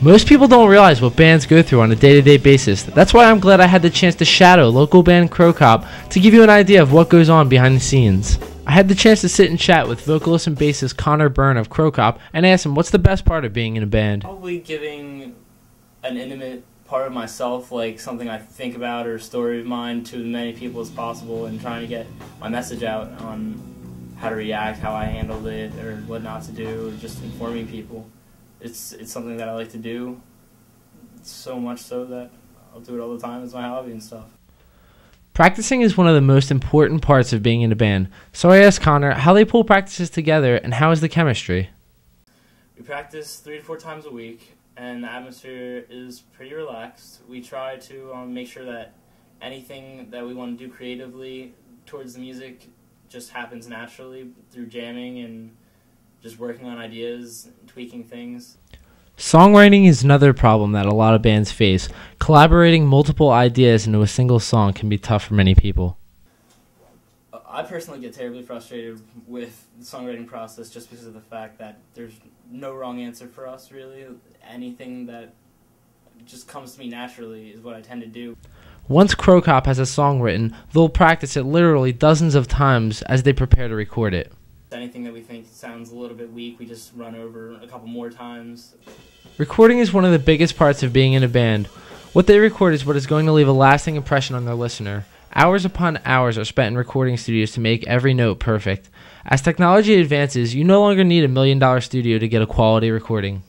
Most people don't realize what bands go through on a day-to-day basis. That's why I'm glad I had the chance to shadow local band Crow Cop to give you an idea of what goes on behind the scenes. I had the chance to sit and chat with vocalist and bassist Connor Byrne of Crow Cop and asked him what's the best part of being in a band. Probably giving an intimate part of myself, like something I think about or a story of mine, to as many people as possible, and trying to get my message out on how to react, how I handled it, or what not to do, or just informing people. It's something that I like to do, so much so that I'll do it all the time as my hobby and stuff. Practicing is one of the most important parts of being in a band, so I asked Connor how they pull practices together and how is the chemistry. We practice 3 to 4 times a week, and the atmosphere is pretty relaxed. We try to make sure that anything that we want to do creatively towards the music just happens naturally through jamming and just working on ideas, tweaking things. Songwriting is another problem that a lot of bands face. Collaborating multiple ideas into a single song can be tough for many people. I personally get terribly frustrated with the songwriting process just because of the fact that there's no wrong answer for us, really. Anything that just comes to me naturally is what I tend to do. Once Crow Cop has a song written, they'll practice it literally dozens of times as they prepare to record it. Anything that we think sounds a little bit weak, we just run over a couple more times. Recording is one of the biggest parts of being in a band. What they record is what is going to leave a lasting impression on their listener. Hours upon hours are spent in recording studios to make every note perfect. As technology advances, you no longer need $1 million studio to get a quality recording.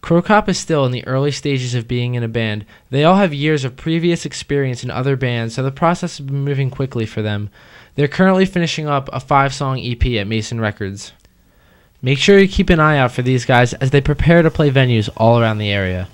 Crow Cop is still in the early stages of being in a band. They all have years of previous experience in other bands, so the process has been moving quickly for them. They're currently finishing up a 5-song EP at Mason Records. Make sure you keep an eye out for these guys as they prepare to play venues all around the area.